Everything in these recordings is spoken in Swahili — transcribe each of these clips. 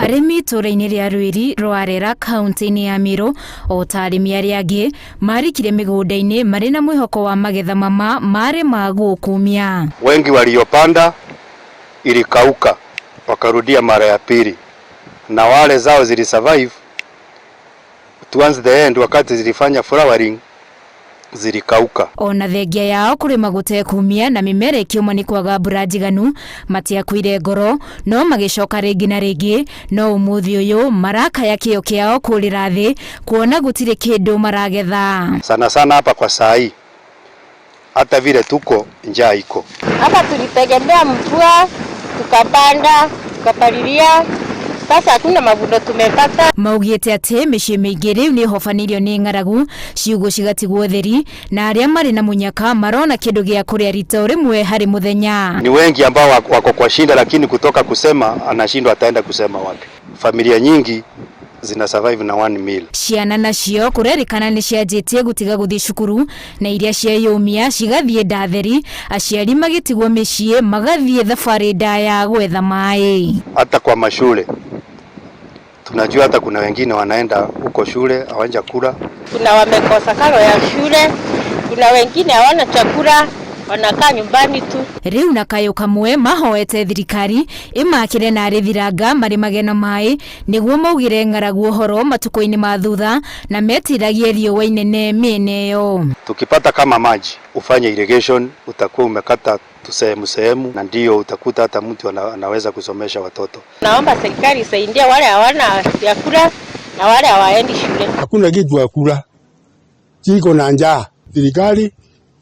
arimi tura-ini ria Rwiri Rwarera kaunti-ini ya Meru o ta arimi aria angi marikire migunda-ini mari na mwihoko wa magetha mama mari ma gukumia. Wengi waliopanda ilikauka wakarudia mara ya pili, na wale zao zilisurvive towards the end, wakati zilifanya flowering zilikauka. Ona thengia yao kurima gutekumia na mimera ikiuma ni kwaga mbura njiganu matiakuire ngoro no magicoka ringi na ringi, no umuthi uyu marakaya kio kiao kurira thi kuona gutire kindu maragetha. Sana sana hapa kwa saa hii hata vile tuko njaa iko hapa. Tulitegemea mvua, tukapanda tukapalilia, sasa hakuna mavuno tumepata. Maugite ati micii mingi riu ni hofanirio ni ng'aragu ciugo cigatigwo theri na aria mari na munyaka marona kindu gia kuria rita rimwe hari muthenya. Ni wengi ambao wako kwa shinda, lakini kutoka kusema anashindwa ataenda kusema wapi. Familia nyingi zina survive na 1 meal. Ciana nacio kurerikana ni cianjitie gutiga guthi cukuru na iria cieyumia cigathie ndatheri, aciari magitigwo micii magathie thabari ndaya gwetha mai. Hata kwa mashule tunajua hata kuna wengine wanaenda huko shule hawanja kula. Kuna wamekosa karo ya shule, kuna wengine hawana chakula, wanakaa nyumbani tu. Riu nakayo kamwe mahoete thirikari imakire na rithiranga mari magena mai niguo maugire ng'aragu uhoro matuko-ini ma thutha na metiragie riũa inene miene yo. Tukipata kama maji ufanye irrigation, utakuwa umekata sehemu na ndio utakuta hata mtu anaweza kusomesha watoto. Naomba serikali isaidie wale hawana vyakula na wale hawaendi shule. Hakuna kitu ya kula, siko na njaa, serikali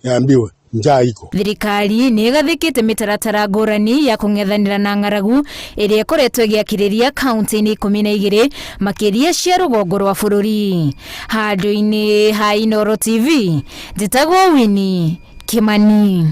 yaambiwe njaa iko. Thirikari ni gathikite mitaratara ngurani ya kung'ethanira na ng'aragu iria ikoretwo igiakiriria kaunti-ini 12 makiria cia rugongo rwa bururi. Handu-ini ha Inooro TV, njitagwo Winnie Kimani.